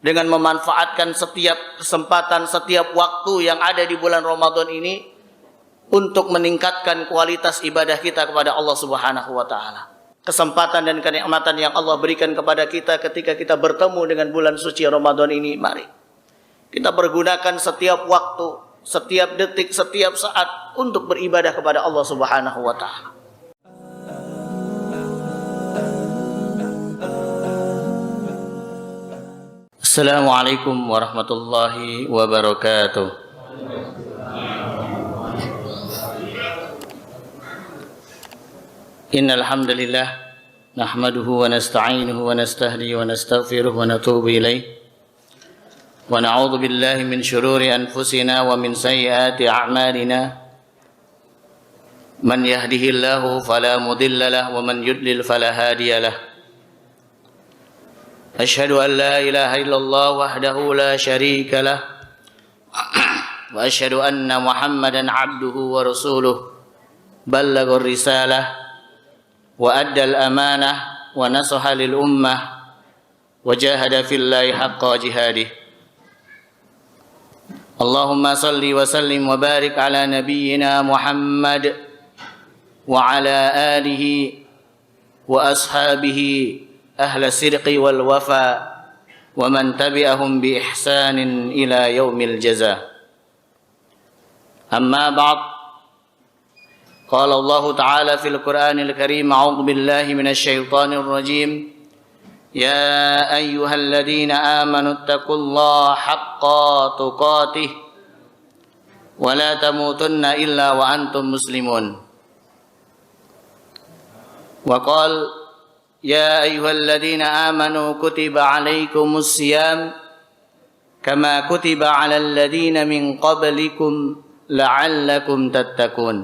dengan memanfaatkan setiap kesempatan, setiap waktu yang ada di bulan Ramadan ini untuk meningkatkan kualitas ibadah kita kepada Allah Subhanahu wa taala. Kesempatan dan kenikmatan yang Allah berikan kepada kita ketika kita bertemu dengan bulan suci Ramadan ini, mari kita pergunakan setiap waktu, setiap detik, setiap saat untuk beribadah kepada Allah Subhanahu wa taala. Assalamualaikum warahmatullahi wabarakatuh. Innal hamdalillah nahmaduhu wa nasta'inuhu wa nastahdihi wa nastaghfiruh wa natubu ilaih. Wa na'udzu billahi min shururi anfusina wa min sayyiati a'malina. Man yahdihillahu fala mudilla lahu wa man yudlil fala hadiya lahu. Asyhadu an la ilaha illallah wahdahu la syarika lah wa asyhadu anna Muhammadan abduhu wa rasuluh ballaghur risalah wa addal amanah wa nasaha lil ummah wa jahada fillahi haqqa jihadih. Allahumma salli wa sallim wa barik ala nabiyyina Muhammad wa ala alihi wa ashabihi ahla sirqi wal wafa wa man tabi'ahum bi ihsanin ila yaumil jaza. Amma ba'd. Qala Allah Ta'ala fil Qur'anil Karim, a'udzu billahi minasy syaithanir rajim. Ya ayyuhalladzina amanu taqullaha haqqa tuqatih wa la tamutunna illa wa antum muslimun. Wa qala يا أيها الذين آمنوا كتب عليكم الصيام كما كتب على الذين من قبلكم لعلكم تتقون.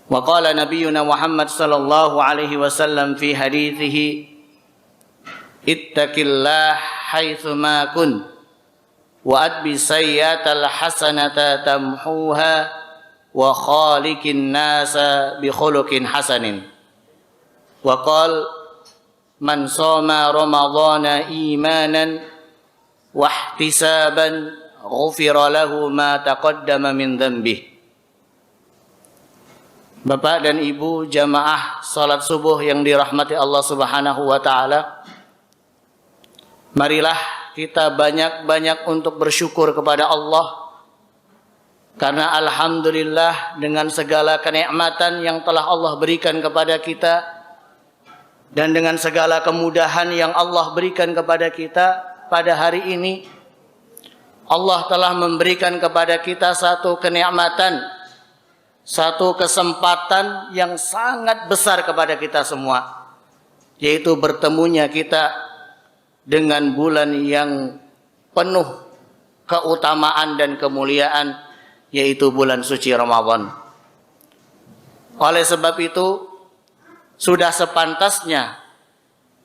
وقال نبينا محمد صلى الله عليه وسلم في حديثه اتق الله حيثما كنت وأتبع السيئة الحسنة تمحوها وخالق الناس بخلق حسن. وقال من صام رمضان إيمانا واحتسابا غفر له ما تقدم من ذنبه. Bapak dan Ibu jamaah salat subuh yang dirahmati Allah Subhanahu wa taala, marilah kita banyak-banyak untuk bersyukur kepada Allah, karena alhamdulillah dengan segala kenikmatan yang telah Allah berikan kepada kita dan dengan segala kemudahan yang Allah berikan kepada kita pada hari ini, Allah telah memberikan kepada kita satu kenikmatan, satu kesempatan yang sangat besar kepada kita semua, yaitu bertemunya kita dengan bulan yang penuh keutamaan dan kemuliaan, yaitu bulan suci Ramadan. Oleh sebab itu, sudah sepantasnya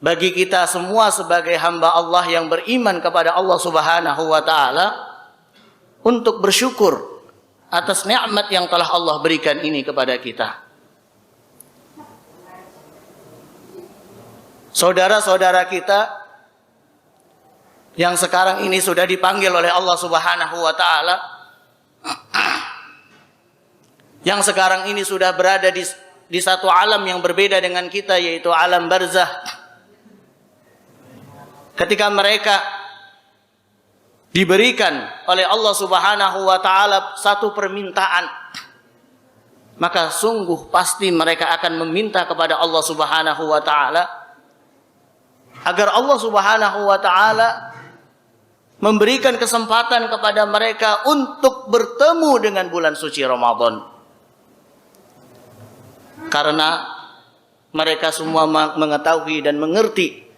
bagi kita semua sebagai hamba Allah yang beriman kepada Allah Subhanahu wa taala untuk bersyukur atas nikmat yang telah Allah berikan ini kepada kita. Saudara-saudara kita yang sekarang ini sudah dipanggil oleh Allah Subhanahu wa taala, yang sekarang ini sudah berada di satu alam yang berbeda dengan kita, yaitu alam barzah. Ketika mereka diberikan oleh Allah Subhanahu wa taala satu permintaan, maka sungguh pasti mereka akan meminta kepada Allah Subhanahu wa taala agar Allah Subhanahu wa taala memberikan kesempatan kepada mereka untuk bertemu dengan bulan suci Ramadan. Karena mereka semua mengetahui dan mengerti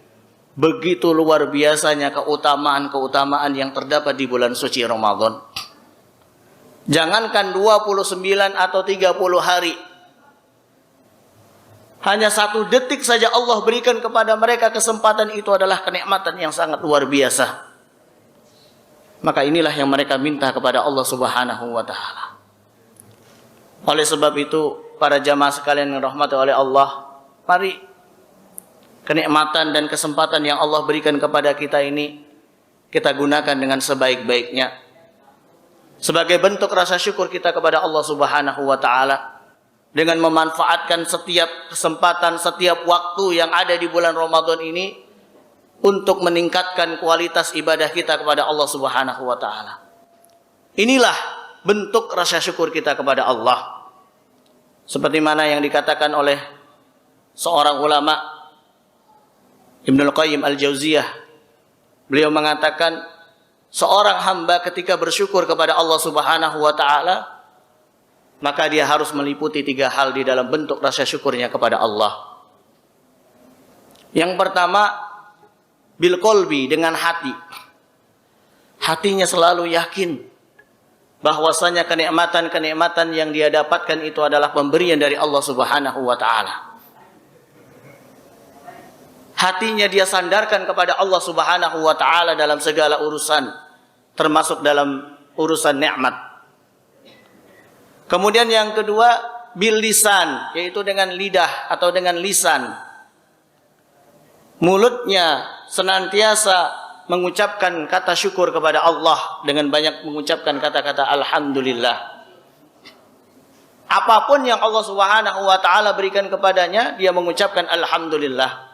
begitu luar biasanya keutamaan-keutamaan yang terdapat di bulan suci Ramadan. Jangankan 29 atau 30 hari, hanya satu detik saja Allah berikan kepada mereka kesempatan, itu adalah kenikmatan yang sangat luar biasa. Maka inilah yang mereka minta kepada Allah Subhanahu wa taala. Oleh sebab itu, para jamaah sekalian yang dirahmati oleh Allah, mari kenikmatan dan kesempatan yang Allah berikan kepada kita ini kita gunakan dengan sebaik-baiknya. Sebagai bentuk rasa syukur kita kepada Allah Subhanahu wa taala dengan memanfaatkan setiap kesempatan, setiap waktu yang ada di bulan Ramadan ini untuk meningkatkan kualitas ibadah kita kepada Allah Subhanahu wa taala. Inilah bentuk rasa syukur kita kepada Allah. Seperti mana yang dikatakan oleh seorang ulama, Ibnul Qayyim Al-Jauziyah. Beliau mengatakan, seorang hamba ketika bersyukur kepada Allah Subhanahu wa taala, maka dia harus meliputi 3 hal di dalam bentuk rasa syukurnya kepada Allah. Yang pertama, bil qalbi, dengan hati. Hatinya selalu yakin bahwasanya kenikmatan-kenikmatan yang dia dapatkan itu adalah pemberian dari Allah Subhanahu wa taala. Hatinya dia sandarkan kepada Allah Subhanahu wa taala dalam segala urusan, termasuk dalam urusan nikmat. Kemudian yang kedua, bil lisan, yaitu dengan lidah atau dengan lisan. Mulutnya senantiasa mengucapkan kata syukur kepada Allah dengan banyak mengucapkan kata-kata alhamdulillah. Apapun yang Allah Subhanahu wa taala berikan kepadanya, dia mengucapkan alhamdulillah.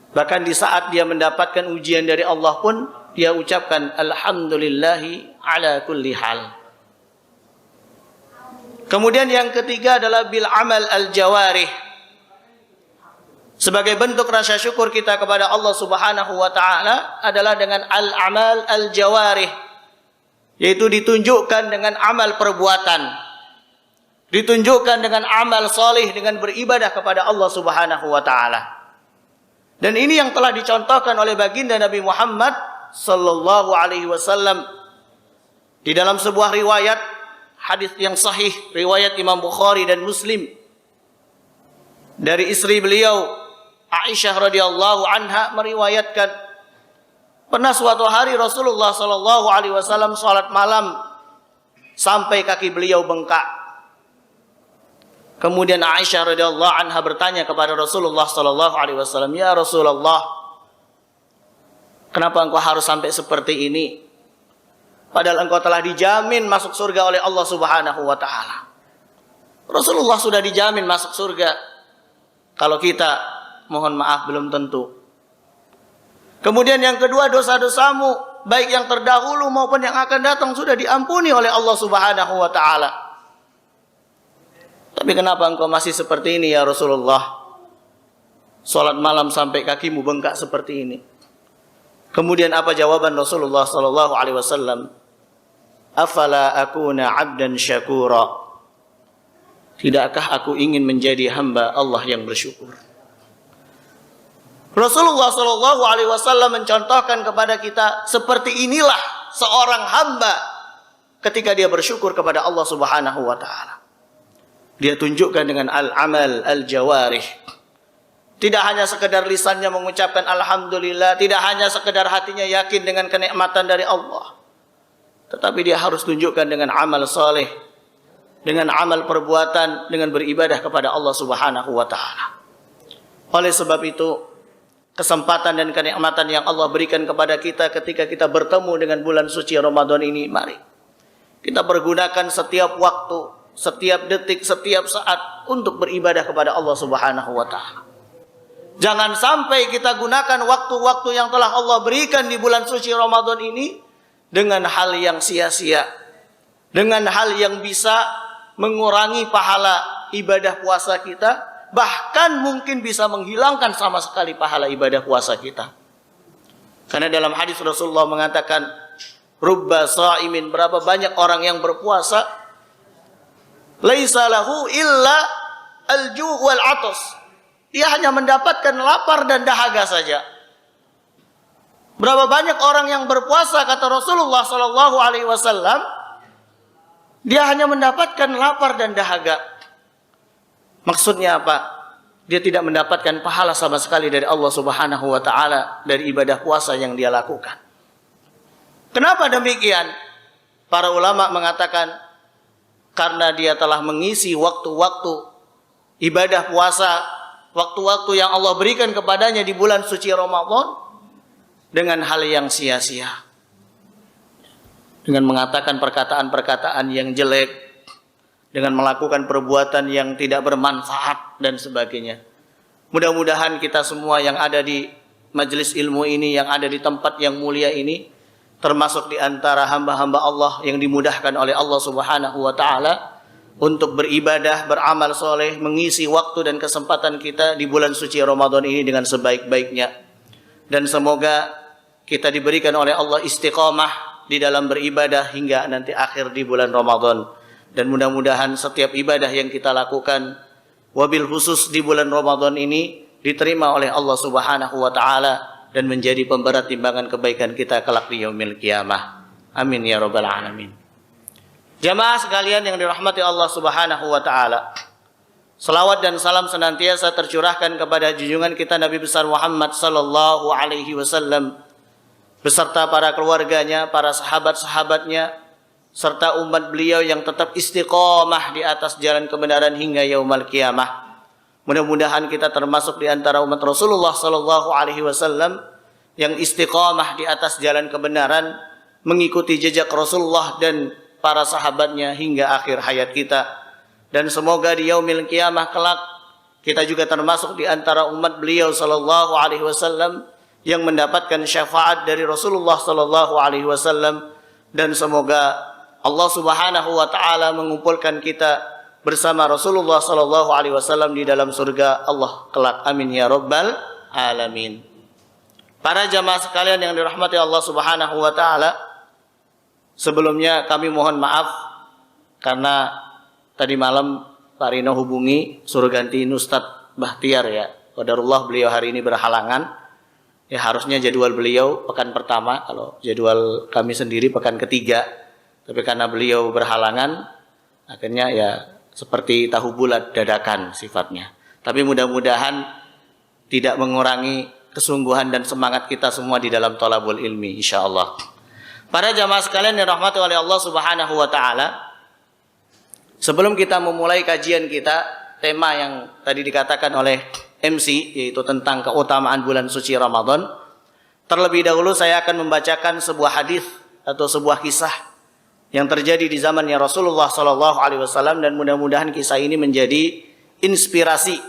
Bahkan di saat dia mendapatkan ujian dari Allah pun dia ucapkan alhamdulillahi ala kulli hal. Kemudian yang ketiga adalah bil amal al jawarih. Sebagai bentuk rasa syukur kita kepada Allah Subhanahu wa taala adalah dengan al-amal al-jawarih, yaitu ditunjukkan dengan amal perbuatan. Ditunjukkan dengan amal salih, dengan beribadah kepada Allah Subhanahu wa taala. Dan ini yang telah dicontohkan oleh baginda Nabi Muhammad sallallahu alaihi wasallam di dalam sebuah riwayat hadis yang sahih, riwayat Imam Bukhari dan Muslim, dari istri beliau Aisyah radhiyallahu anha meriwayatkan, pernah suatu hari Rasulullah sallallahu alaihi wasallam salat malam sampai kaki beliau bengkak. Kemudian Aisyah radhiyallahu anha bertanya kepada Rasulullah sallallahu alaihi wasallam, "Ya Rasulullah, kenapa engkau harus sampai seperti ini? Padahal engkau telah dijamin masuk surga oleh Allah Subhanahu wa taala." Rasulullah sudah dijamin masuk surga. Kalau kita, mohon maaf, belum tentu. Kemudian yang kedua, dosa-dosamu baik yang terdahulu maupun yang akan datang sudah diampuni oleh Allah Subhanahu wa taala. Tapi kenapa engkau masih seperti ini ya Rasulullah? Salat malam sampai kakimu bengkak seperti ini. Kemudian apa jawaban Rasulullah sallallahu alaihi wasallam? Afala akuna 'abdan syakura? Tidakkah aku ingin menjadi hamba Allah yang bersyukur? Rasulullah sallallahu alaihi wasallam mencontohkan kepada kita seperti inilah seorang hamba ketika dia bersyukur kepada Allah Subhanahu wa taala. Dia tunjukkan dengan al-amal al-jawarih. Tidak hanya sekedar lisannya mengucapkan alhamdulillah, tidak hanya sekedar hatinya yakin dengan kenikmatan dari Allah, tetapi dia harus tunjukkan dengan amal saleh, dengan amal perbuatan, dengan beribadah kepada Allah Subhanahu wa taala. Oleh sebab itu, kesempatan dan kenikmatan yang Allah berikan kepada kita ketika kita bertemu dengan bulan suci Ramadan ini, mari kita pergunakan setiap waktu, setiap detik, setiap saat untuk beribadah kepada Allah Subhanahu wa taala. Jangan sampai kita gunakan waktu-waktu yang telah Allah berikan di bulan suci Ramadan ini dengan hal yang sia-sia, dengan hal yang bisa mengurangi pahala ibadah puasa kita, bahkan mungkin bisa menghilangkan sama sekali pahala ibadah puasa kita. Karena dalam hadis Rasulullah mengatakan, rubba sha'imin, berapa banyak orang yang berpuasa, laisa lahu illa al-ju' wal 'atas. Dia hanya mendapatkan lapar dan dahaga saja. Berapa banyak orang yang berpuasa, kata Rasulullah sallallahu alaihi wasallam, dia hanya mendapatkan lapar dan dahaga. Maksudnya apa? Dia tidak mendapatkan pahala sama sekali dari Allah Subhanahu wa taala dari ibadah puasa yang dia lakukan. Kenapa demikian? Para ulama mengatakan karena dia telah mengisi waktu-waktu ibadah puasa waktu-waktu yang Allah berikan kepadanya di bulan suci Ramadan dengan hal yang sia-sia, dengan mengatakan perkataan-perkataan yang jelek, dengan melakukan perbuatan yang tidak bermanfaat dan sebagainya. Mudah-mudahan kita semua yang ada di majelis ilmu ini, yang ada di tempat yang mulia ini, termasuk di antara hamba-hamba Allah yang dimudahkan oleh Allah Subhanahu wa taala untuk beribadah, beramal soleh, mengisi waktu dan kesempatan kita di bulan suci Ramadan ini dengan sebaik-baiknya. Dan semoga kita diberikan oleh Allah istiqamah di dalam beribadah hingga nanti akhir di bulan Ramadan. Dan mudah-mudahan setiap ibadah yang kita lakukan, wabil khusus di bulan Ramadan ini, diterima oleh Allah Subhanahu wa taala dan menjadi pemberat timbangan kebaikan kita kelak di yaumil qiyamah. Amin ya rabbal alamin. Jamaah sekalian yang dirahmati Allah Subhanahu wa taala, selawat dan salam senantiasa tercurahkan kepada junjungan kita Nabi besar Muhammad sallallahu alaihi wasallam beserta para keluarganya, para sahabat-sahabatnya, serta umat beliau yang tetap istiqomah di atas jalan kebenaran hingga yaumul qiyamah. Mudah-mudahan kita termasuk di antara umat Rasulullah sallallahu alaihi wasallam yang istiqamah di atas jalan kebenaran, mengikuti jejak Rasulullah dan para sahabatnya hingga akhir hayat kita. Dan semoga di yaumil qiyamah kelak kita juga termasuk di antara umat beliau sallallahu alaihi wasallam yang mendapatkan syafaat dari Rasulullah sallallahu alaihi wasallam, dan semoga Allah Subhanahu wa taala mengumpulkan kita bersama Rasulullah sallallahu alaihi wasallam di dalam surga Allah kelak. Amin ya rabbal alamin. Para jamaah sekalian yang dirahmati Allah Subhanahu wa taala, sebelumnya kami mohon maaf karena tadi malam Pak Rino hubungi suruh gantiin Ustadz Bahtiar ya. Qadarullah beliau hari ini berhalangan. Ya harusnya jadwal beliau pekan pertama, kalau jadwal kami sendiri pekan ketiga. Tapi karena beliau berhalangan, akhirnya ya seperti tahu bulat dadakan sifatnya. Tapi mudah-mudahan tidak mengurangi kesungguhan dan semangat kita semua di dalam thalabul ilmi insyaallah. Para jamaah sekalian yang dirahmati oleh Allah Subhanahu wa taala, sebelum kita memulai kajian kita, tema yang tadi dikatakan oleh MC yaitu tentang keutamaan bulan suci Ramadan, terlebih dahulu saya akan membacakan sebuah hadis atau sebuah kisah yang terjadi di zamannya Rasulullah sallallahu alaihi wasallam, dan mudah-mudahan kisah ini menjadi inspirasi,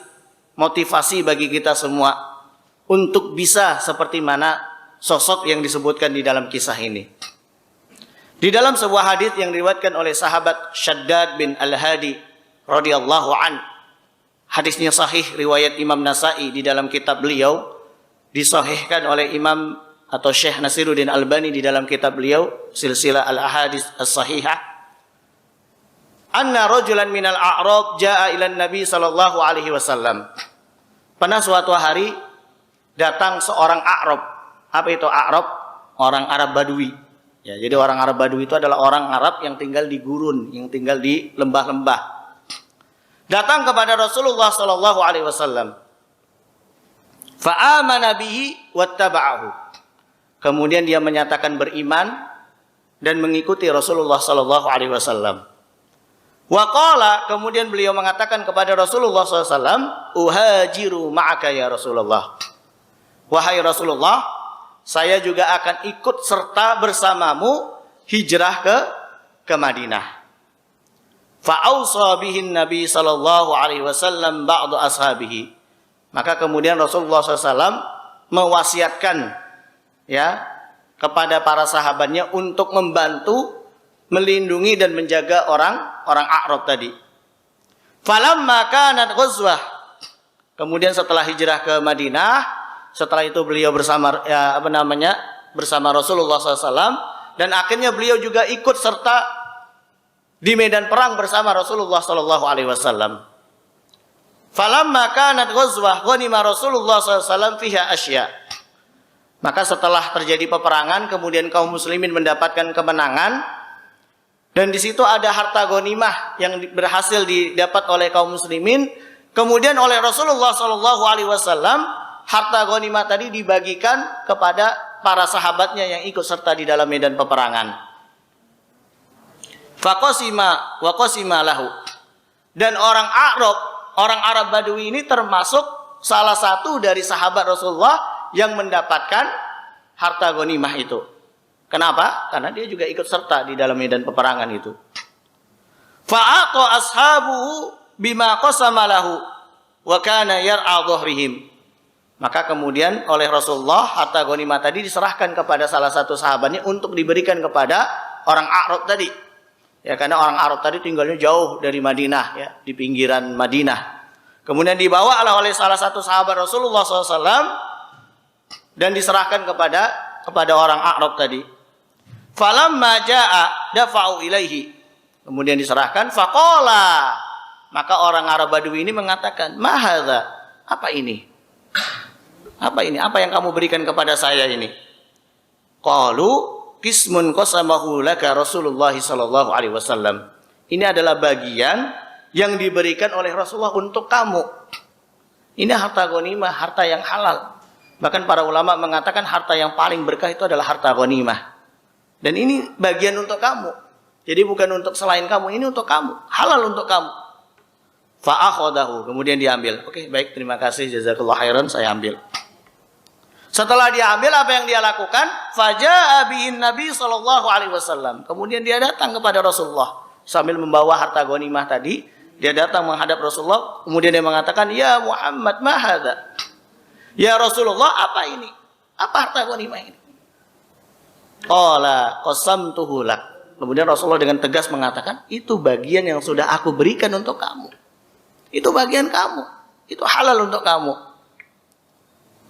motivasi bagi kita semua untuk bisa seperti mana sosok yang disebutkan di dalam kisah ini. Di dalam sebuah hadis yang diriwayatkan oleh sahabat Syaddad bin Al-Hadi radhiyallahu an, hadisnya sahih riwayat Imam Nasai di dalam kitab beliau, disahihkan oleh Imam atau Syekh Nasiruddin Albani di dalam kitab beliau Silsilah Al-Ahadits As-Sahihah. Anna rajulan minal a'rab jaa ila Nabi sallallahu alaihi wasallam. Pernah suatu hari datang seorang A'rab. Apa itu A'rab? Orang Arab Badui. Ya, jadi orang Arab Badui itu adalah orang Arab yang tinggal di gurun, yang tinggal di lembah-lembah. Datang kepada Rasulullah sallallahu alaihi wasallam. Fa'amana bihi wattaba'ahu. Kemudian dia menyatakan beriman dan mengikuti Rasulullah sallallahu alaihi wasallam. Wa qala, kemudian beliau mengatakan kepada Rasulullah sallallahu alaihi wasallam, "Uhajiru ma'aka ya Rasulullah." Wahai Rasulullah, saya juga akan ikut serta bersamamu hijrah ke Madinah. Fa'ausa bihin Nabi sallallahu alaihi wasallam ba'du ashabihi. Maka kemudian Rasulullah SAW mewasiatkan ya kepada para sahabatnya untuk membantu, melindungi dan menjaga orang A'rab tadi. Falamma kanat ghazwah. Kemudian setelah hijrah ke Madinah, setelah itu beliau bersama bersama Rasulullah SAW, dan akhirnya beliau juga ikut serta di medan perang bersama Rasulullah sallallahu alaihi wasallam. Falamma kanat ghazwah ghanima Rasulullah sallallahu alaihi wasallam fiha asya. Maka setelah terjadi peperangan, kemudian kaum muslimin mendapatkan kemenangan, dan di situ ada harta ghanimah yang berhasil didapat oleh kaum muslimin. Kemudian oleh Rasulullah sallallahu alaihi wasallam, harta ghanimah tadi dibagikan kepada para sahabatnya yang ikut serta di dalam medan peperangan. Faqasima lahu. Dan orang Arab Badui ini termasuk salah satu dari sahabat Rasulullah yang mendapatkan harta ghanimah itu. Kenapa? Karena dia juga ikut serta di dalam medan peperangan itu. Fa'aqa ashabuhu bima qasama lahu wa kana yar'a dhahrihim. Maka kemudian oleh Rasulullah harta ghanimah tadi diserahkan kepada salah satu sahabatnya untuk diberikan kepada orang A'rab tadi. Ya, karena orang Arab tadi tinggalnya jauh dari Madinah, ya, di pinggiran Madinah. Kemudian dibawa oleh salah satu sahabat Rasulullah SAW dan diserahkan kepada orang Arab tadi. Falamma jaa dafa'u ilaihi. Kemudian diserahkan, faqala. Maka orang Arab Badui ini mengatakan, "Ma hadza? Apa ini? Apa ini? Apa yang kamu berikan kepada saya ini?" Qalu qismun qasamahu laka Rasulullah sallallahu alaihi wasallam. Ini adalah bagian yang diberikan oleh Rasulullah untuk kamu. Ini harta ghanimah, harta yang halal. Bahkan para ulama mengatakan harta yang paling berkah itu adalah harta ghanimah. Dan ini bagian untuk kamu. Jadi bukan untuk selain kamu, ini untuk kamu, halal untuk kamu. Fa akhadahu, kemudian diambil. Oke, baik, terima kasih, jazakallahu khairan, saya ambil. Setelah dia ambil, apa yang dia lakukan? Faja'a bihin Nabi sallallahu alaihi wasallam. Kemudian dia datang kepada Rasulullah sambil membawa harta ghanimah tadi. Dia datang menghadap Rasulullah. Kemudian dia mengatakan, "Ya Muhammad, ma hadza?" Ya Rasulullah, apa ini? Apa harta ghanimah ini? Qala qasamtuhu lak. Kemudian Rasulullah dengan tegas mengatakan, itu bagian yang sudah aku berikan untuk kamu. Itu bagian kamu. Itu halal untuk kamu.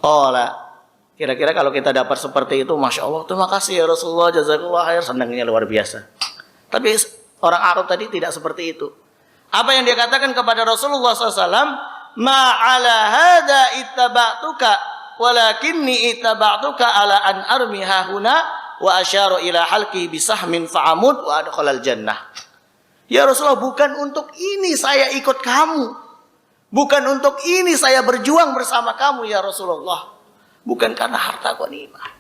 Qala, kira-kira kalau kita dapat seperti itu, Masya Allah, terima kasih ya Rasulullah, jazakallah khair, senangnya luar biasa. Tapi orang Arab tadi tidak seperti itu. Apa yang dia katakan kepada Rasulullah SAW? Ma'ala hadha ittaba'tuka, walakinni ittaba'tuka ala an armi hahuna, wa asyaru ila halki bisahmin fa'amud, wa adkhalal jannah. Ya Rasulullah, bukan untuk ini saya ikut kamu. Bukan untuk ini saya berjuang bersama kamu ya Rasulullah. Bukan karena harta ghanimah,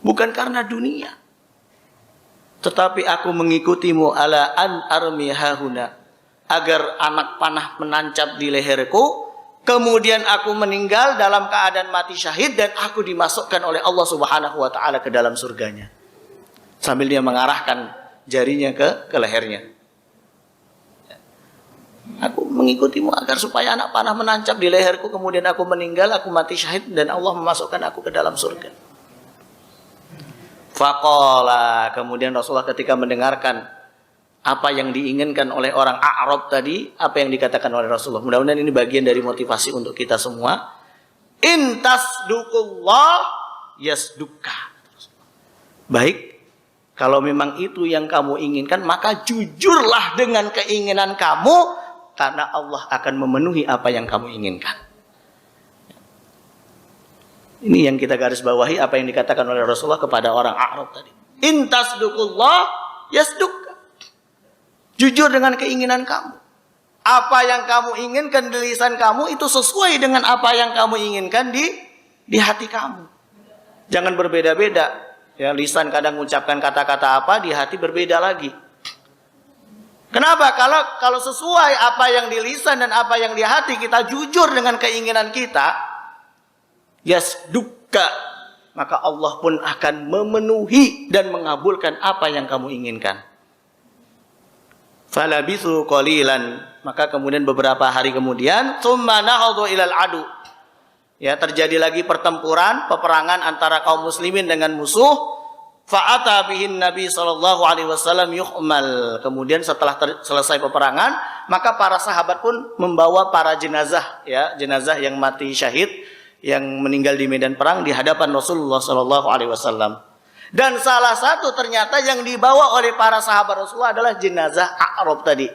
bukan karena dunia, tetapi aku mengikutimu ala an armi hahuna, agar anak panah menancap di leherku, kemudian aku meninggal dalam keadaan mati syahid dan aku dimasukkan oleh Allah Subhanahu wa taala ke dalam surganya. Sambil dia mengarahkan jarinya ke lehernya. Aku mengikutimu agar supaya anak panah menancap di leherku, kemudian aku meninggal, aku mati syahid dan Allah memasukkan aku ke dalam surga. Faqala, kemudian Rasulullah ketika mendengarkan apa yang diinginkan oleh orang A'rab tadi, apa yang dikatakan oleh Rasulullah. Mudah-mudahan ini bagian dari motivasi untuk kita semua. In tasduqullah yasduka. Baik, kalau memang itu yang kamu inginkan, maka jujurlah dengan keinginan kamu, karena Allah akan memenuhi apa yang kamu inginkan. Ini yang kita garis bawahi, apa yang dikatakan oleh Rasulullah kepada orang A'rab tadi. In tasduqullah yasduka. Jujur dengan keinginan kamu. Apa yang kamu inginkan di lisan kamu itu sesuai dengan apa yang kamu inginkan di hati kamu. Jangan berbeda-beda. Ya, lisan kadang mengucapkan kata-kata apa, di hati berbeda lagi. Kenapa? Kalau sesuai apa yang di lisan dan apa yang di hati, kita jujur dengan keinginan kita, yasduka, maka Allah pun akan memenuhi dan mengabulkan apa yang kamu inginkan. Falabithu qalilan, maka kemudian beberapa hari kemudian, tsumma nahadhu ilal adu. Ya, terjadi lagi pertempuran, peperangan antara kaum muslimin dengan musuh. Fa'ata bihin Nabi sallallahu alaihi wasallam yuhmal. Kemudian setelah selesai peperangan, maka para sahabat pun membawa para jenazah, ya, jenazah yang mati syahid, yang meninggal di medan perang di hadapan Rasulullah sallallahu alaihi wasallam. Dan salah satu ternyata yang dibawa oleh para sahabat Rasulullah adalah jenazah A'rab tadi.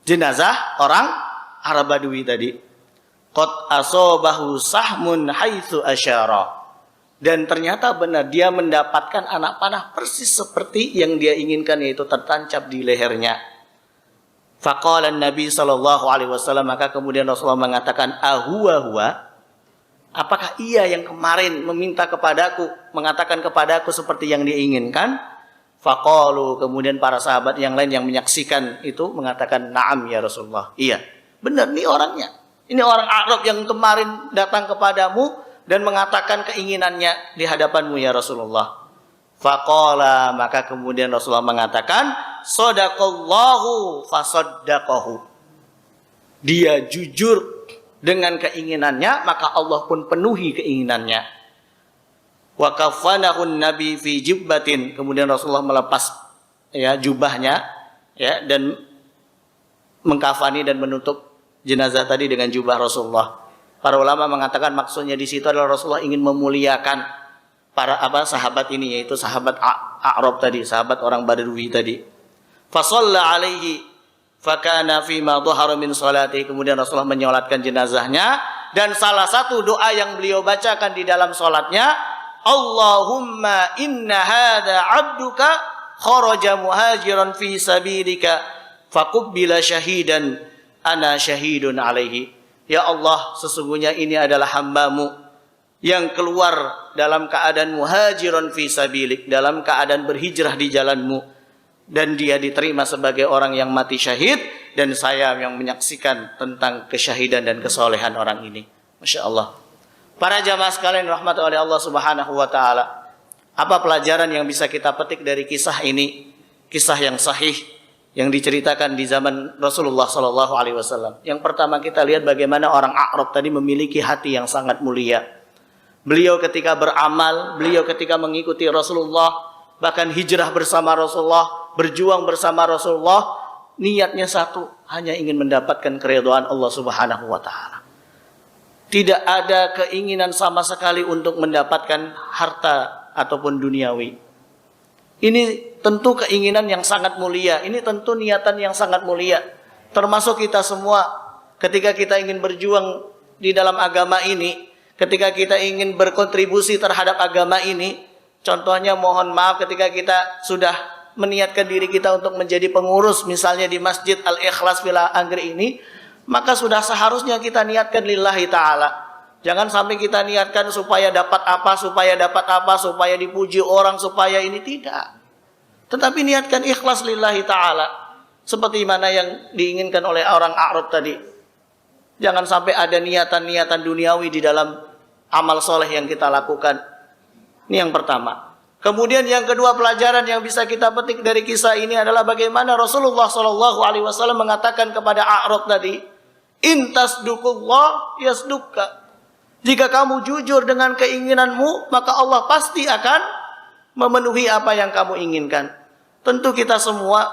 Jenazah orang Arab Badui tadi. Qad asabahu sahmun haitsu asyara. Dan ternyata benar dia mendapatkan anak panah persis seperti yang dia inginkan, yaitu tertancap di lehernya. Faqala Nabi sallallahu alaihi wasallam, maka kemudian Rasulullah mengatakan, huwa, apakah ia yang kemarin meminta kepadaku, mengatakan kepadaku seperti yang dia inginkan? Faqalu, kemudian para sahabat yang lain yang menyaksikan itu mengatakan, na'am ya Rasulullah. Iya, benar nih orangnya. Ini orang Arab yang kemarin datang kepadamu dan mengatakan keinginannya di hadapanmu ya Rasulullah. Faqala, maka kemudian Rasulullah mengatakan, sadaqallahu fasaddaqahu. Dia jujur dengan keinginannya, maka Allah pun penuhi keinginannya. Wa kafanahu nabi fi jubbatin. Kemudian Rasulullah melepas ya jubahnya ya dan mengkafani dan menutup jenazah tadi dengan jubah Rasulullah. Para ulama mengatakan maksudnya di situ adalah Rasulullah ingin memuliakan para sahabat ini, yaitu sahabat A'rab tadi, sahabat orang Badui tadi. Fa shalla alaihi fa kana fi ma dhahara min salati. Kemudian Rasulullah menyolatkan jenazahnya dan salah satu doa yang beliau bacakan di dalam salatnya, Allahumma inna hadza 'abduka kharaja muhajiran fi sabilika faqubila syahidan ana syahidun alaihi. Ya Allah, sesungguhnya ini adalah hamba-Mu yang keluar dalam keadaan muhajiran fi sabilik, dalam keadaan berhijrah di jalan-Mu, dan dia diterima sebagai orang yang mati syahid, dan saya yang menyaksikan tentang kesyahidan dan kesolehan orang ini. Masya Allah. Para jamaah sekalian rahmati oleh Allah Subhanahu wa taala, apa pelajaran yang bisa kita petik dari kisah ini? Kisah yang sahih yang diceritakan di zaman Rasulullah sallallahu alaihi wasallam. Yang pertama kita lihat bagaimana orang A'rab tadi memiliki hati yang sangat mulia. Beliau ketika beramal, beliau ketika mengikuti Rasulullah, bahkan hijrah bersama Rasulullah, berjuang bersama Rasulullah, niatnya satu, hanya ingin mendapatkan keridhaan Allah Subhanahu wa taala. Tidak ada keinginan sama sekali untuk mendapatkan harta ataupun duniawi. Ini tentu keinginan yang sangat mulia, ini tentu niatan yang sangat mulia. Termasuk kita semua ketika kita ingin berjuang di dalam agama ini, ketika kita ingin berkontribusi terhadap agama ini, contohnya mohon maaf ketika kita sudah meniatkan diri kita untuk menjadi pengurus misalnya di Masjid Al-Ikhlas Villa Anggrek ini, maka sudah seharusnya kita niatkan lillahi ta'ala. Jangan sampai kita niatkan supaya dapat apa, supaya dipuji orang, supaya ini, tidak. Tetapi niatkan ikhlas lillahi ta'ala, seperti mana yang diinginkan oleh orang Arab tadi. Jangan sampai ada niatan-niatan duniawi di dalam amal soleh yang kita lakukan. Ini yang pertama. Kemudian yang kedua, pelajaran yang bisa kita petik dari kisah ini adalah bagaimana Rasulullah SAW mengatakan kepada A'rab tadi, in tasduqullah yasduqka. Jika kamu jujur dengan keinginanmu, maka Allah pasti akan memenuhi apa yang kamu inginkan. Tentu kita semua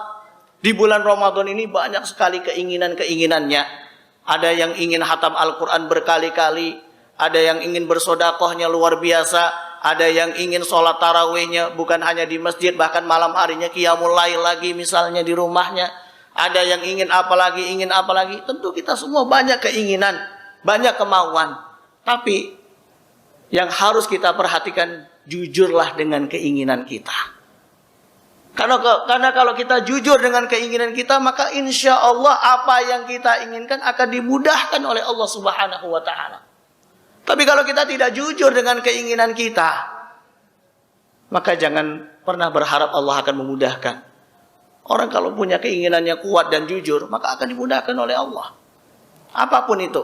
di bulan Ramadan ini banyak sekali keinginan-keinginannya. Ada yang ingin hatam Al-Quran berkali-kali, ada yang ingin bersodakohnya luar biasa, ada yang ingin sholat tarawihnya bukan hanya di masjid, bahkan malam harinya qiyamul lail lagi misalnya di rumahnya. Ada yang ingin apa lagi. Tentu kita semua banyak keinginan, banyak kemauan. Tapi yang harus kita perhatikan, jujurlah dengan keinginan kita. Karena kalau kita jujur dengan keinginan kita, maka insya Allah apa yang kita inginkan akan dimudahkan oleh Allah Subhanahu wa ta'ala. Tapi kalau kita tidak jujur dengan keinginan kita, maka jangan pernah berharap Allah akan memudahkan. Orang kalau punya keinginannya kuat dan jujur, maka akan dimudahkan oleh Allah. Apapun itu.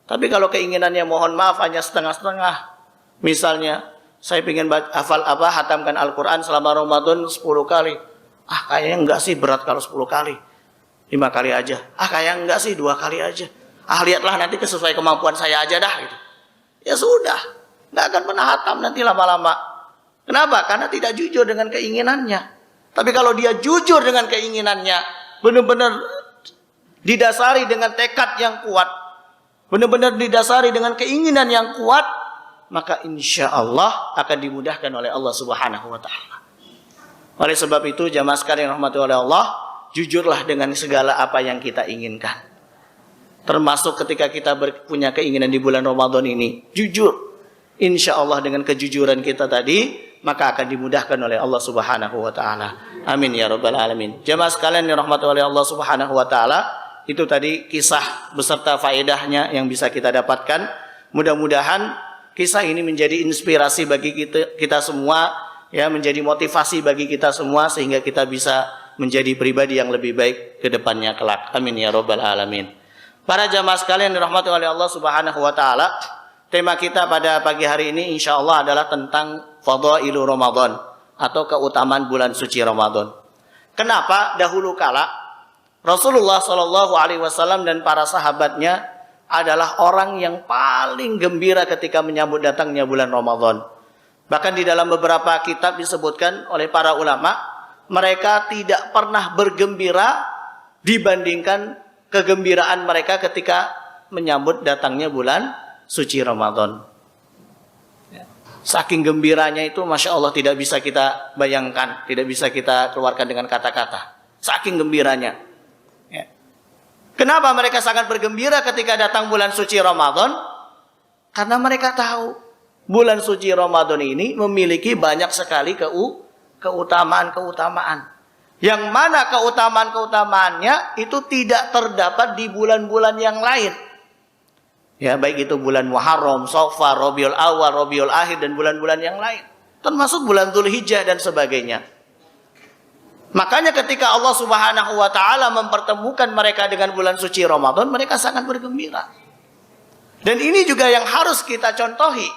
Tapi kalau keinginannya mohon maaf hanya setengah-setengah, misalnya saya ingin hatamkan Al-Quran selama Ramadan 10 kali. Kayaknya enggak sih berat kalau 10 kali. 5 kali aja. Kayaknya enggak sih 2 kali aja. Lihatlah nanti sesuai kemampuan saya aja dah. Gitu. Ya sudah. Enggak akan pernah hatam nanti lama-lama. Kenapa? Karena tidak jujur dengan keinginannya. Tapi kalau dia jujur dengan keinginannya, benar-benar didasari dengan tekad yang kuat, benar-benar didasari dengan keinginan yang kuat, maka insya Allah akan dimudahkan oleh Allah Subhanahu wa ta'ala. Oleh sebab itu jamaah sekalian rahmati oleh Allah, jujurlah dengan segala apa yang kita inginkan. Termasuk ketika kita punya keinginan di bulan Ramadan ini, jujur. Insya Allah dengan kejujuran kita tadi, maka akan dimudahkan oleh Allah Subhanahu wa ta'ala. Amin ya rabbal alamin. Jamaah sekalian yang rahmati oleh Allah Subhanahu wa ta'ala, itu tadi kisah beserta faedahnya yang bisa kita dapatkan. Mudah-mudahan kisah ini menjadi inspirasi bagi kita semua, ya, menjadi motivasi bagi kita semua sehingga kita bisa menjadi pribadi yang lebih baik ke depannya kelak. Amin ya rabbal alamin. Para jamaah sekalian dirahmati oleh Allah Subhanahu wa taala, tema kita pada pagi hari ini insyaallah adalah tentang fadhailu Ramadan atau keutamaan bulan suci Ramadan. Kenapa dahulu kala Rasulullah Shallallahu alaihi wasallam dan para sahabatnya adalah orang yang paling gembira ketika menyambut datangnya bulan Ramadan. Bahkan di dalam beberapa kitab disebutkan oleh para ulama, mereka tidak pernah bergembira dibandingkan kegembiraan mereka ketika menyambut datangnya bulan suci Ramadan. Saking gembiranya itu, Masya Allah, tidak bisa kita bayangkan, tidak bisa kita keluarkan dengan kata-kata. Saking gembiranya. Kenapa mereka sangat bergembira ketika datang bulan suci Ramadan? Karena mereka tahu bulan suci Ramadan ini memiliki banyak sekali keutamaan-keutamaan. Yang mana keutamaan-keutamaannya itu tidak terdapat di bulan-bulan yang lain. Ya, baik itu bulan Muharram, Shawwal, Rabiul Awal, Rabiul Akhir, dan bulan-bulan yang lain. Termasuk bulan Dzulhijjah dan sebagainya. Makanya ketika Allah Subhanahu wa taala mempertemukan mereka dengan bulan suci Ramadan, mereka sangat bergembira. Dan ini juga yang harus kita contohi.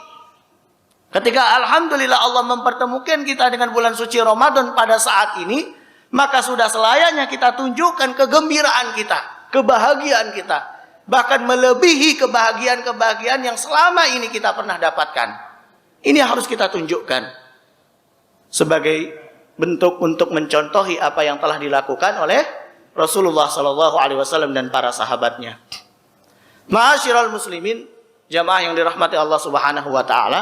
Ketika alhamdulillah Allah mempertemukan kita dengan bulan suci Ramadan pada saat ini, maka sudah selayaknya kita tunjukkan kegembiraan kita, kebahagiaan kita, bahkan melebihi kebahagiaan-kebahagiaan yang selama ini kita pernah dapatkan. Ini harus kita tunjukkan sebagai bentuk untuk mencontohi apa yang telah dilakukan oleh Rasulullah Shallallahu alaihi wasallam dan para sahabatnya. Ma'asyiral muslimin, jamaah yang dirahmati Allah Subhanahu wa taala,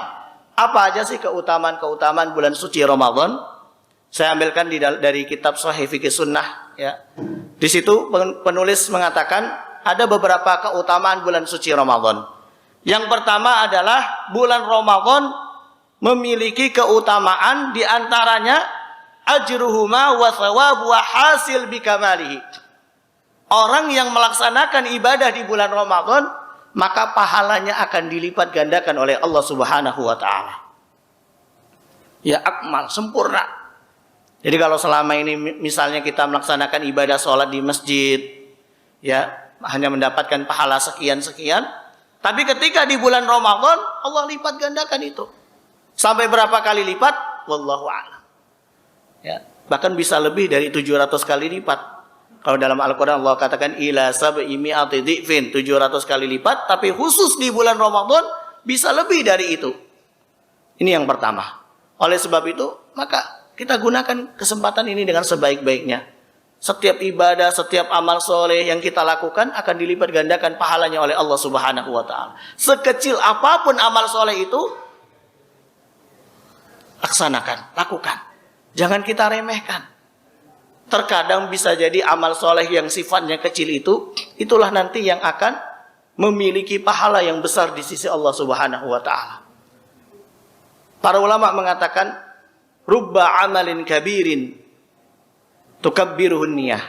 apa aja sih keutamaan-keutamaan bulan suci Ramadan? Saya ambilkan dari kitab Shahih Fiqh Sunnah, ya. Di situ penulis mengatakan ada beberapa keutamaan bulan suci Ramadan. Yang pertama adalah bulan Ramadan memiliki keutamaan, di antaranya ajruhuma wa thawabu wa hasil bikamalihi. Orang yang melaksanakan ibadah di bulan Ramadan, maka pahalanya akan dilipat gandakan oleh Allah Subhanahu wa taala. Ya, akmal, sempurna. Jadi kalau selama ini misalnya kita melaksanakan ibadah sholat di masjid, ya hanya mendapatkan pahala sekian-sekian, tapi ketika di bulan Ramadan Allah lipat gandakan itu. Sampai berapa kali lipat? Wallahu a'lam. Ya, bahkan bisa lebih dari 700 kali lipat. Kalau dalam Al-Quran Allah katakan ila sab'i mi'ati dhi'fin, 700 kali lipat, tapi khusus di bulan Ramadan bisa lebih dari itu. Ini yang pertama. Oleh sebab itu, maka kita gunakan kesempatan ini dengan sebaik-baiknya. Setiap ibadah, setiap amal soleh yang kita lakukan akan dilipat gandakan pahalanya oleh Allah Subhanahu wa taala. Sekecil apapun amal soleh itu, laksanakan, lakukan. Jangan kita remehkan. Terkadang bisa jadi amal soleh yang sifatnya kecil itu, itulah nanti yang akan memiliki pahala yang besar di sisi Allah Subhanahu wa taala. Para ulama mengatakan, rubba amalin kabirin tukabbiruhun niyah,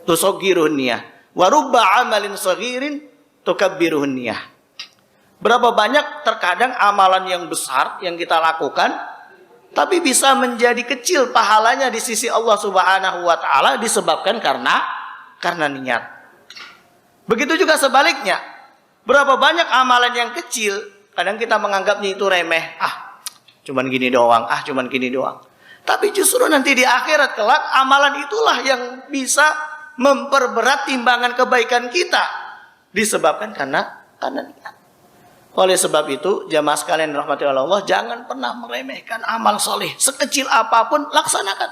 tusaggiruhun niyah, wa rubba amalin saghirin tukabbiruhun niyah. Berapa banyak terkadang amalan yang besar yang kita lakukan, tapi bisa menjadi kecil pahalanya di sisi Allah Subhanahu wa taala disebabkan karena niat. Begitu juga sebaliknya. Berapa banyak amalan yang kecil, kadang kita menganggapnya itu remeh, cuman gini doang, cuman gini doang. Tapi justru nanti di akhirat kelak, amalan itulah yang bisa memperberat timbangan kebaikan kita. Disebabkan karena niat. Oleh sebab itu, jamaah sekalian rahmati Allah, jangan pernah meremehkan amal soleh. Sekecil apapun, laksanakan.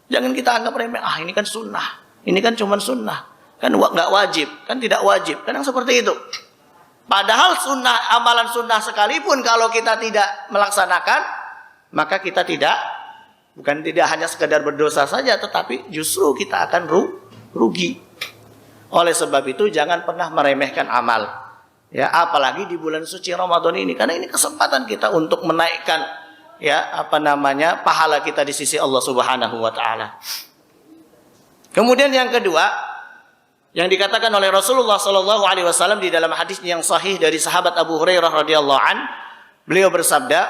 Jangan kita anggap remeh, ini kan sunnah. Ini kan cuma sunnah. Kan nggak wajib, kan tidak wajib. Kadang seperti itu. Padahal sunnah, amalan sunnah sekalipun kalau kita tidak melaksanakan, maka kita bukan tidak hanya sekedar berdosa saja, tetapi justru kita akan rugi. Oleh sebab itu jangan pernah meremehkan amal. Ya, apalagi di bulan suci Ramadan ini, karena ini kesempatan kita untuk menaikkan pahala kita di sisi Allah Subhanahu wa taala. Kemudian yang kedua, yang dikatakan oleh Rasulullah Shallallahu alaihi wasallam di dalam hadis yang sahih dari sahabat Abu Hurairah radhiyallahu an, beliau bersabda,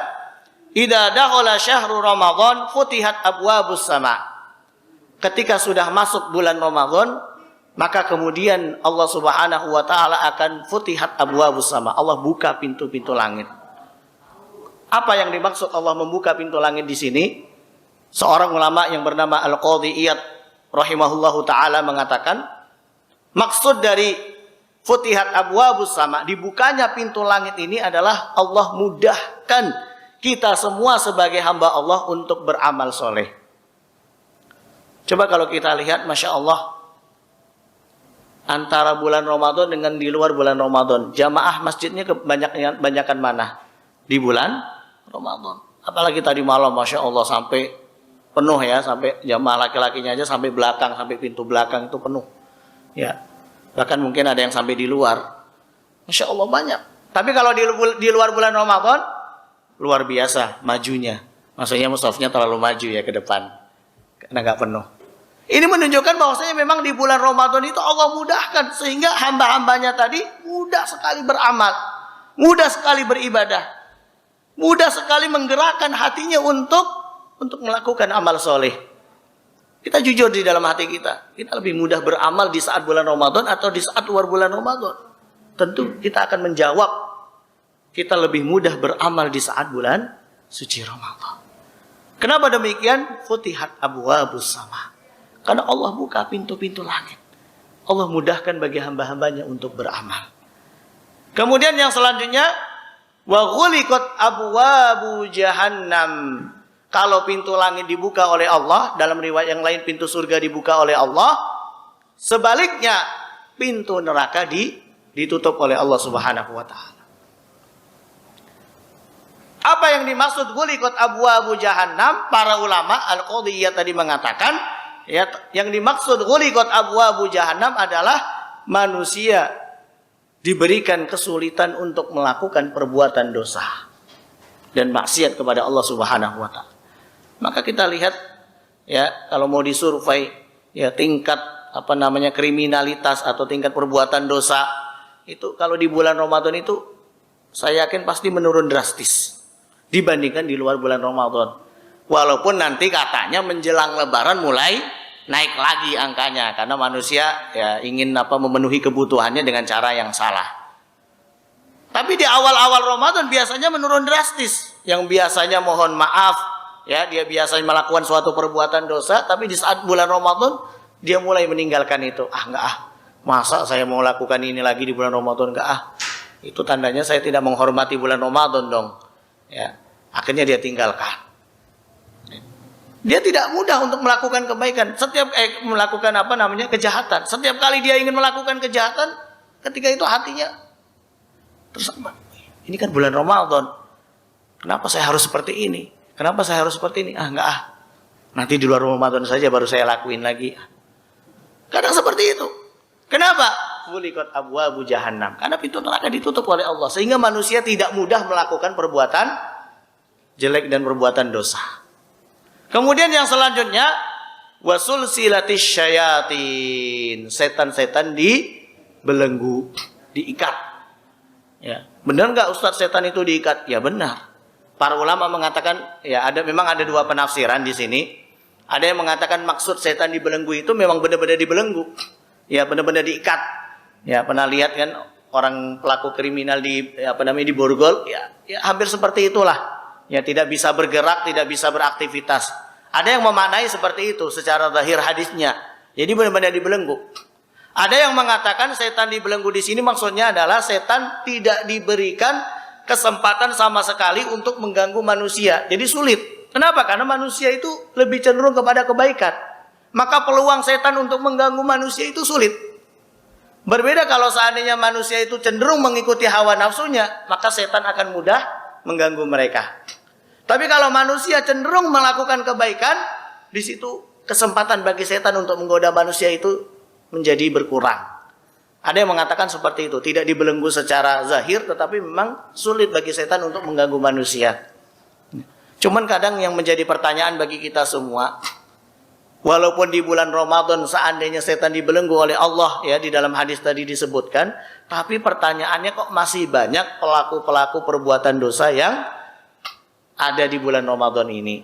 "Idza dakhala syahru Ramadan futihat abwabus sama." Ketika sudah masuk bulan Ramadan, maka kemudian Allah Subhanahu wa taala akan futihat abwabus sama. Allah buka pintu-pintu langit. Apa yang dimaksud Allah membuka pintu langit di sini? Seorang ulama yang bernama Al-Qadhi Iyad rahimahullahu taala mengatakan, maksud dari futihat abwabus sama, dibukanya pintu langit ini adalah Allah mudahkan kita semua sebagai hamba Allah untuk beramal soleh. Coba kalau kita lihat, Masya Allah, antara bulan Ramadan dengan di luar bulan Ramadan, jamaah masjidnya kebanyakan mana? Di bulan Ramadan. Apalagi tadi malam, Masya Allah, sampai penuh ya, sampai jamaah laki-lakinya aja sampai belakang, sampai pintu belakang itu penuh. Ya, bahkan mungkin ada yang sampai di luar. Masya Allah banyak. Tapi kalau di luar bulan Ramadan, luar biasa majunya. Maksudnya mushafnya terlalu maju ya ke depan, karena nggak penuh. Ini menunjukkan bahwasanya memang di bulan Ramadan itu Allah mudahkan sehingga hamba-hambanya tadi mudah sekali beramal, mudah sekali beribadah, mudah sekali menggerakkan hatinya untuk melakukan amal soleh. Kita jujur di dalam hati kita lebih mudah beramal di saat bulan Ramadan atau di saat luar bulan Ramadan? Tentu kita akan menjawab, kita lebih mudah beramal di saat bulan suci Ramadan. Kenapa demikian? Futihat abwabus sama. Karena Allah buka pintu-pintu langit. Allah mudahkan bagi hamba-hambanya untuk beramal. Kemudian yang selanjutnya, wa ghuliqat abwabu jahannam. Kalau pintu langit dibuka oleh Allah, dalam riwayat yang lain pintu surga dibuka oleh Allah, sebaliknya pintu neraka ditutup oleh Allah Subhanahu wa taala. Apa yang dimaksud ghuliqat abwabu jahannam? Para ulama Al-Qadhi Iyad tadi mengatakan, ya, yang dimaksud ghuliqat abwabu jahannam adalah manusia diberikan kesulitan untuk melakukan perbuatan dosa dan maksiat kepada Allah Subhanahu wa taala. Maka kita lihat ya, kalau mau disurvei ya tingkat kriminalitas atau tingkat perbuatan dosa itu kalau di bulan Ramadan itu saya yakin pasti menurun drastis dibandingkan di luar bulan Ramadan. Walaupun nanti katanya menjelang Lebaran mulai naik lagi angkanya karena manusia ya ingin memenuhi kebutuhannya dengan cara yang salah. Tapi di awal-awal Ramadan biasanya menurun drastis. Yang biasanya mohon maaf ya, dia biasanya melakukan suatu perbuatan dosa, tapi di saat bulan Ramadan dia mulai meninggalkan itu. Masa saya mau lakukan ini lagi di bulan Ramadan? Itu tandanya saya tidak menghormati bulan Ramadan dong. Ya, akhirnya dia tinggalkan. Dia tidak mudah untuk melakukan kebaikan. Setiap melakukan kejahatan. Setiap kali dia ingin melakukan kejahatan, ketika itu hatinya tersambat. Ini kan bulan Ramadan. Kenapa saya harus seperti ini? Kenapa saya harus seperti ini? Nanti di luar Ramadan saja baru saya lakuin lagi. Kadang seperti itu. Kenapa? Ghuliqat abwabu jahannam. Karena pintu neraka ditutup oleh Allah sehingga manusia tidak mudah melakukan perbuatan jelek dan perbuatan dosa. Kemudian yang selanjutnya, wasulsilatis syayatin. Setan-setan dibelenggu, diikat. Ya, benar nggak Ustadz setan itu diikat? Ya benar. Para ulama mengatakan ya memang ada dua penafsiran di sini. Ada yang mengatakan maksud setan dibelenggu itu memang benar-benar dibelenggu. Ya benar-benar diikat. Ya pernah lihat kan orang pelaku kriminal di borgol ya hampir seperti itulah. Ya tidak bisa bergerak, tidak bisa beraktivitas. Ada yang memaknai seperti itu secara zahir hadisnya. Jadi benar-benar dibelenggu. Ada yang mengatakan setan dibelenggu di sini maksudnya adalah setan tidak diberikan kesempatan sama sekali untuk mengganggu manusia. Jadi sulit. Kenapa? Karena manusia itu lebih cenderung kepada kebaikan. Maka peluang setan untuk mengganggu manusia itu sulit. Berbeda kalau seandainya manusia itu cenderung mengikuti hawa nafsunya, maka setan akan mudah mengganggu mereka. Tapi kalau manusia cenderung melakukan kebaikan, di situ kesempatan bagi setan untuk menggoda manusia itu menjadi berkurang. Ada yang mengatakan seperti itu, tidak dibelenggu secara zahir, tetapi memang sulit bagi setan untuk mengganggu manusia. Cuman kadang yang menjadi pertanyaan bagi kita semua, walaupun di bulan Ramadan seandainya setan dibelenggu oleh Allah, ya di dalam hadis tadi disebutkan, tapi pertanyaannya kok masih banyak pelaku-pelaku perbuatan dosa yang ada di bulan Ramadan ini.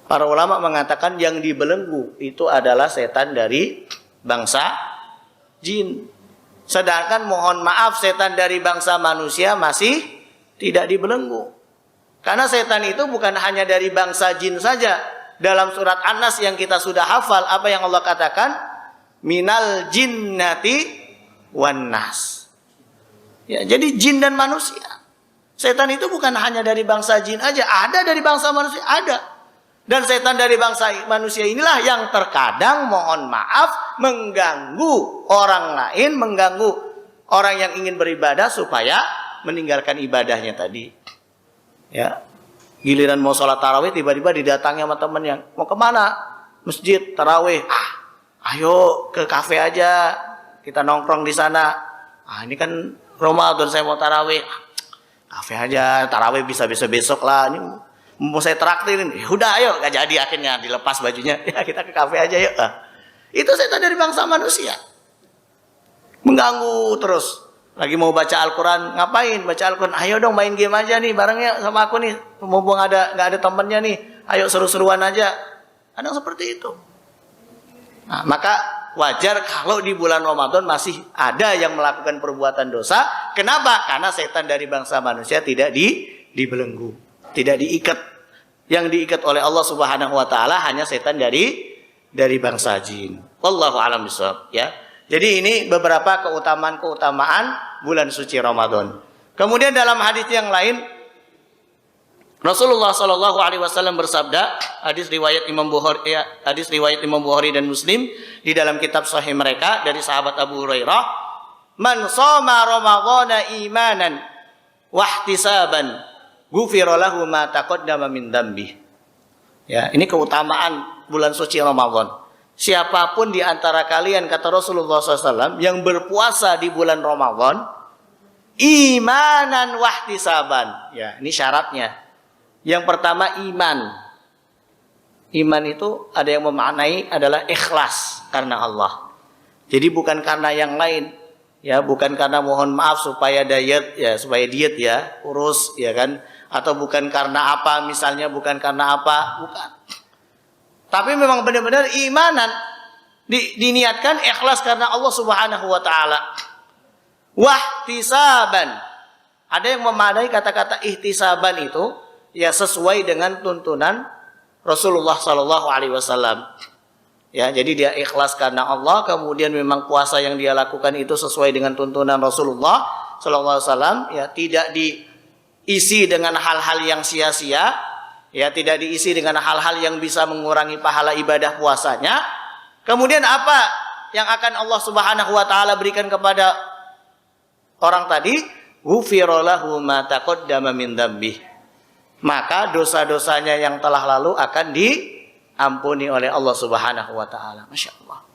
Para ulama mengatakan yang dibelenggu itu adalah setan dari bangsa jin. Sedangkan mohon maaf setan dari bangsa manusia masih tidak dibelenggu. Karena setan itu bukan hanya dari bangsa jin saja. Dalam surat An-Nas yang kita sudah hafal, apa yang Allah katakan? Minal jinnati wan nas. Ya, jadi jin dan manusia. Setan itu bukan hanya dari bangsa jin aja, ada dari bangsa manusia, ada. Dan setan dari bangsa manusia inilah yang terkadang mohon maaf mengganggu orang lain, mengganggu orang yang ingin beribadah supaya meninggalkan ibadahnya tadi. Ya, giliran mau sholat tarawih tiba-tiba didatangi sama temen yang mau kemana? Masjid tarawih. Ayo ke kafe aja, kita nongkrong di sana. Ini kan Ramadan saya mau tarawih. Kafe aja, tarawih bisa besok lah. Ini mau saya traktirin. Ya udah ayo, gak jadi akhirnya dilepas bajunya. Ya kita ke kafe aja yuk. Itu setan dari bangsa manusia. Mengganggu terus. Lagi mau baca Al-Quran, ngapain baca Al-Quran? Ayo dong main game aja nih barengnya sama aku nih. Mumpung nggak ada temennya nih. Ayo seru-seruan aja. Kadang seperti itu. Nah, maka wajar kalau di bulan Ramadan masih ada yang melakukan perbuatan dosa. Kenapa? Karena setan dari bangsa manusia tidak dibelenggu, tidak diikat. Yang diikat oleh Allah Subhanahu wa taala hanya setan dari bangsa jin. Wallahu a'lam bishawab, ya. Jadi ini beberapa keutamaan bulan suci Ramadan. Kemudian dalam hadis yang lain Rasulullah Shallallahu Alaihi Wasallam bersabda, hadis riwayat Imam Bukhari dan Muslim di dalam kitab Sahih mereka dari sahabat Abu Hurairah, "Man shoma Ramadhana imanan wahtisaban, ghufira lahu ma taqaddama min dzambi." Ya, ini keutamaan bulan suci Ramadan. Siapapun di antara kalian, kata Rasulullah SAW, yang berpuasa di bulan Ramadan, imanan wahtisaban. Ya, ini syaratnya. Yang pertama iman. Iman itu ada yang memaknai adalah ikhlas karena Allah. Jadi bukan karena yang lain. Ya, bukan karena mohon maaf supaya diet ya, kurus ya kan, atau bukan karena apa misalnya, bukan karena apa, bukan. Tapi memang benar-benar imanan diniatkan ikhlas karena Allah Subhanahu wa taala. Wahtisaban. Ada yang memadai kata-kata ihtisaban itu ya sesuai dengan tuntunan Rasulullah sallallahu alaihi wasallam. Ya, jadi dia ikhlas karena Allah, kemudian memang puasa yang dia lakukan itu sesuai dengan tuntunan Rasulullah sallallahu alaihi wasallam, ya tidak diisi dengan hal-hal yang sia-sia. Ya, tidak diisi dengan hal-hal yang bisa mengurangi pahala ibadah puasanya. Kemudian apa yang akan Allah Subhanahu wa taala berikan kepada orang tadi? Ghufira lahu ma taqaddama min dzambih. Maka dosa-dosanya yang telah lalu akan diampuni oleh Allah Subhanahu wa taala. Masya Allah.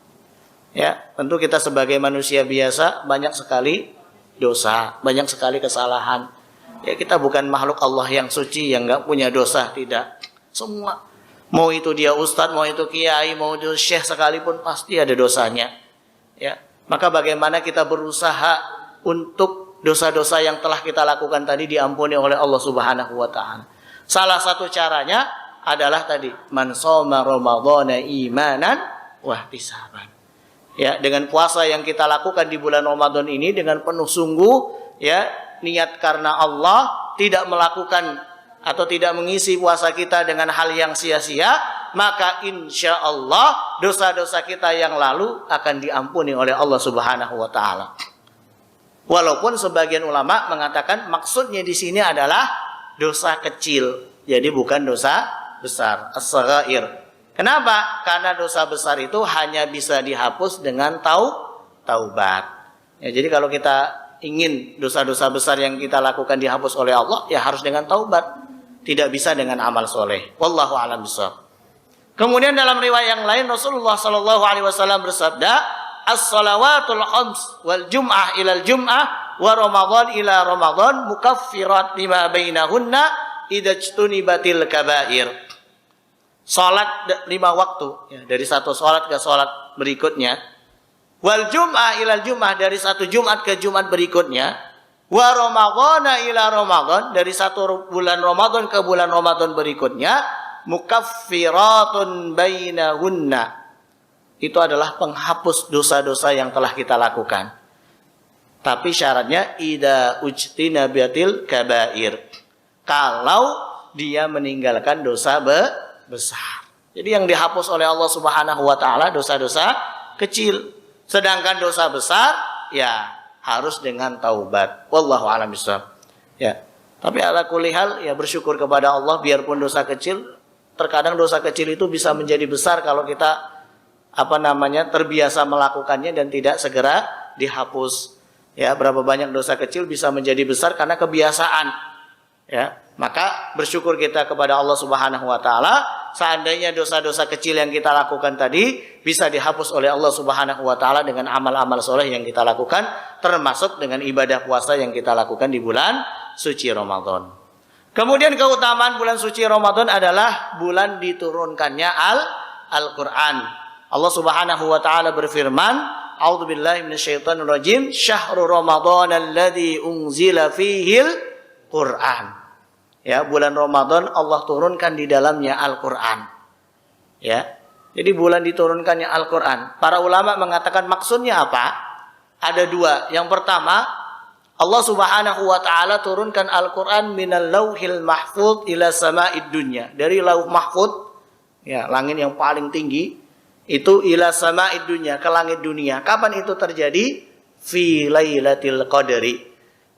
Ya, tentu kita sebagai manusia biasa banyak sekali dosa, banyak sekali kesalahan. Ya, kita bukan makhluk Allah yang suci, yang nggak punya dosa, tidak. Semua, mau itu dia ustadz, mau itu kiai, mau itu syekh sekalipun pasti ada dosanya. Ya, maka bagaimana kita berusaha untuk dosa-dosa yang telah kita lakukan tadi diampuni oleh Allah Subhanahu wa taala. Salah satu caranya adalah tadi man shoma ramadhana imanan wahtisaban. Ya, dengan puasa yang kita lakukan di bulan Ramadan ini dengan penuh sungguh, ya, niat karena Allah, tidak melakukan atau tidak mengisi puasa kita dengan hal yang sia-sia, maka insya Allah dosa-dosa kita yang lalu akan diampuni oleh Allah Subhanahu wa taala. Walaupun sebagian ulama mengatakan maksudnya di sini adalah dosa kecil, jadi bukan dosa besar, as-saghair. Kenapa? Karena dosa besar itu hanya bisa dihapus dengan taubat. Ya, jadi kalau kita ingin dosa-dosa besar yang kita lakukan dihapus oleh Allah, ya harus dengan taubat, tidak bisa dengan amal soleh. Wallahu a'lam bishawab. Kemudian dalam riwayat yang lain Rasulullah sallallahu alaihi wasallam bersabda, as-salawatul khams wal jum'ah ilal jum'ah wa ramadan ila ramadan mukaffirat lima bainahunna idza ijtunibatil kaba'ir. Salat 5 waktu, ya, dari satu salat ke salat berikutnya. Wal jum'ah ilal jum'ah, dari satu Jumat ke Jumat berikutnya. Wa ramadhana ila ramadhan, dari satu bulan Ramadan ke bulan Ramadan berikutnya. Mukaffiratun bainahunna, itu adalah penghapus dosa-dosa yang telah kita lakukan. Tapi syaratnya ida ujtinabatil kabair. Kalau dia meninggalkan dosa besar. Jadi yang dihapus oleh Allah Subhanahu wa taala dosa-dosa kecil. Sedangkan dosa besar ya harus dengan taubat. Wallahu a'lam bishawab. Ya. Tapi ala kulli hal ya bersyukur kepada Allah biarpun dosa kecil, terkadang dosa kecil itu bisa menjadi besar kalau kita terbiasa melakukannya dan tidak segera dihapus. Ya, berapa banyak dosa kecil bisa menjadi besar karena kebiasaan. Ya, maka bersyukur kita kepada Allah Subhanahu wa taala seandainya dosa-dosa kecil yang kita lakukan tadi bisa dihapus oleh Allah Subhanahu wa taala dengan amal-amal soleh yang kita lakukan, termasuk dengan ibadah puasa yang kita lakukan di bulan suci Ramadan. Kemudian keutamaan bulan suci Ramadan adalah bulan diturunkannya Al-Qur'an. Allah Subhanahu wa taala berfirman, A'udzubillahi minasyaitonirrajim. Syahrul Ramadan alladzi unzila fihil Qur'an. Ya, bulan Ramadan Allah turunkan di dalamnya Al-Qur'an. Ya. Jadi bulan diturunkannya Al-Qur'an. Para ulama mengatakan maksudnya apa? Ada dua. Yang pertama, Allah Subhanahu wa taala turunkan Al-Qur'an minal lauhil mahfuz ila sama'id dunya. Dari lauh mahfuz, ya, langit yang paling tinggi, itu ila sama'id dunya, ke langit dunia. Kapan itu terjadi? Fi lailatul qadri,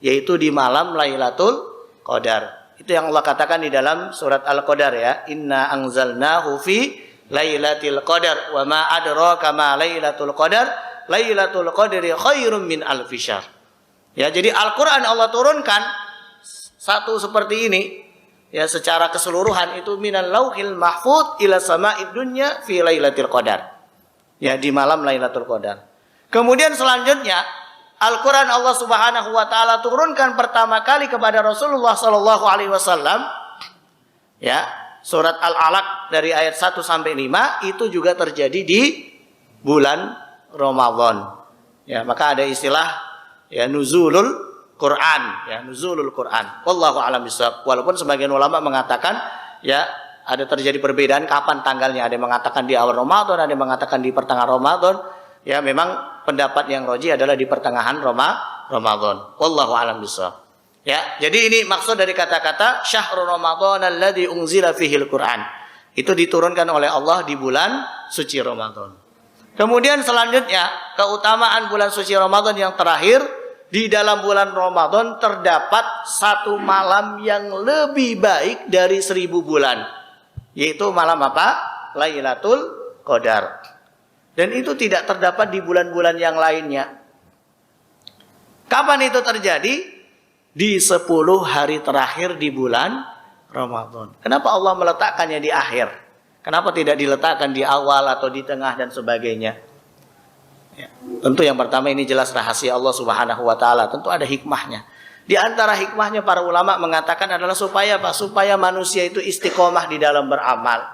yaitu di malam Lailatul Qadar. Itu yang Allah katakan di dalam surat Al-Qadar ya. Inna anzalnahu fi lailatul qadar wa ma adraka ma lailatul qadar. Lailatul qadri khairum min alfi syahr. Ya, jadi Al-Qur'an Allah turunkan satu seperti ini. Ya, secara keseluruhan itu minal lauhil mahfuz ila sama'id dunya fi lailatul qadar. Ya, di malam Lailatul Qadar. Kemudian selanjutnya Al-Qur'an Allah Subhanahu wa taala turunkan pertama kali kepada Rasulullah sallallahu alaihi wasallam. Ya, surat Al-Alaq dari ayat 1 sampai 5 itu juga terjadi di bulan Ramadan. Ya, maka ada istilah ya nuzulul Quran, ya nuzulul Quran. Wallahu a'lam bishawab. Walaupun sebagian ulama mengatakan ya ada terjadi perbedaan kapan tanggalnya. Ada yang mengatakan di awal Ramadan, ada yang mengatakan di pertengahan Ramadan. Ya memang pendapat yang roji adalah di pertengahan Ramadan. Wallahu a'lam bishawab. Ya, jadi ini maksud dari kata-kata syahrul Ramadan alladzi unzila fihil Quran. Itu diturunkan oleh Allah di bulan suci Ramadan. Kemudian selanjutnya keutamaan bulan suci Ramadan yang terakhir. Di dalam bulan Ramadan terdapat satu malam yang lebih baik dari 1000 bulan. Yaitu malam apa? Lailatul Qadar. Dan itu tidak terdapat di bulan-bulan yang lainnya. Kapan itu terjadi? Di 10 hari terakhir di bulan Ramadan. Kenapa Allah meletakkannya di akhir? Kenapa tidak diletakkan di awal atau di tengah dan sebagainya? Ya, tentu yang pertama ini jelas rahasia Allah Subhanahu wa taala, tentu ada hikmahnya. Di antara hikmahnya para ulama mengatakan adalah supaya apa? Supaya manusia itu istiqomah di dalam beramal.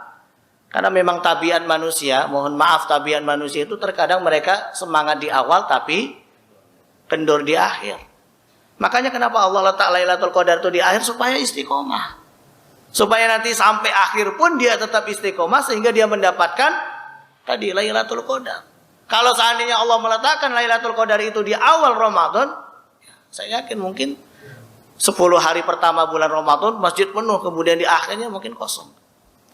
Karena memang tabiat manusia, mohon maaf tabiat manusia itu terkadang mereka semangat di awal tapi kendor di akhir. Makanya kenapa Allah letak Lailatul Qadar itu di akhir supaya istiqomah. Supaya nanti sampai akhir pun dia tetap istiqomah sehingga dia mendapatkan tadi Lailatul Qadar. Kalau seandainya Allah meletakkan Lailatul Qadar itu di awal Ramadan, saya yakin mungkin 10 hari pertama bulan Ramadan masjid penuh, kemudian di akhirnya mungkin kosong.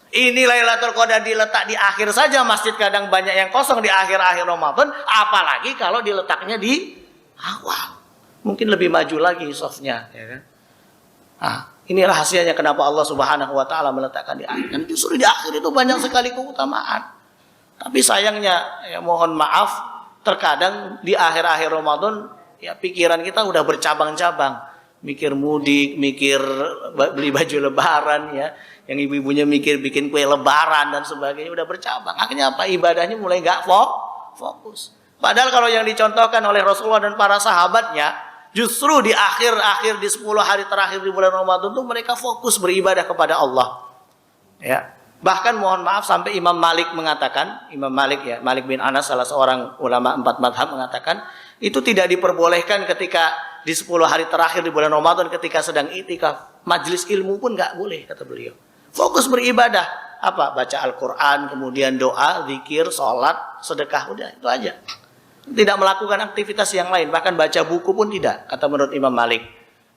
Ini Lailatul Qadar diletak di akhir saja, masjid kadang banyak yang kosong di akhir-akhir Ramadan, apalagi kalau diletaknya di awal. Mungkin lebih maju lagi softnya, ya kan? Nah, ini rahasianya kenapa Allah Subhanahu wa taala meletakkan di akhir. Dan justru di akhir itu banyak sekali keutamaan. Tapi sayangnya, ya mohon maaf, terkadang di akhir-akhir Ramadan, ya pikiran kita udah bercabang-cabang. Mikir mudik, mikir beli baju lebaran, ya. Yang ibu-ibunya mikir bikin kue lebaran dan sebagainya, udah bercabang. Akhirnya apa? Ibadahnya mulai gak fokus. Padahal kalau yang dicontohkan oleh Rasulullah dan para sahabatnya, justru di akhir-akhir di 10 hari terakhir di bulan Ramadan itu mereka fokus beribadah kepada Allah. Ya. Bahkan mohon maaf sampai Imam Malik mengatakan, Imam Malik ya, Malik bin Anas salah seorang ulama 4 mazhab mengatakan, itu tidak diperbolehkan ketika di 10 hari terakhir di bulan Ramadan ketika sedang i'tikaf. Majelis ilmu pun enggak boleh kata beliau. Fokus beribadah. apa? Baca Al-Quran, kemudian doa, zikir, sholat, sedekah, udah itu aja. Tidak melakukan aktivitas yang lain, bahkan baca buku pun tidak, kata menurut Imam Malik.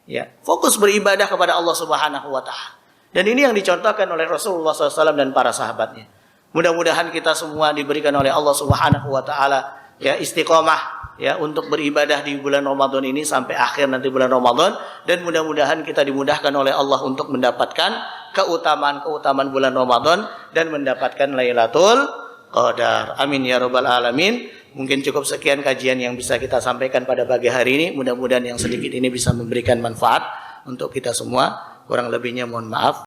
Ya, fokus beribadah kepada Allah Subhanahu wa Ta'ala. Dan ini yang dicontohkan oleh Rasulullah SAW dan para sahabatnya. Mudah-mudahan kita semua diberikan oleh Allah Subhanahu wa Ta'ala ya istiqomah ya untuk beribadah di bulan Ramadan ini sampai akhir nanti bulan Ramadan, dan mudah-mudahan kita dimudahkan oleh Allah untuk mendapatkan keutamaan-keutamaan bulan Ramadan dan mendapatkan Lailatul Qadar. Amin ya rabbal alamin. Mungkin cukup sekian kajian yang bisa kita sampaikan pada pagi hari ini. Mudah-mudahan yang sedikit ini bisa memberikan manfaat untuk kita semua. Kurang lebihnya mohon maaf.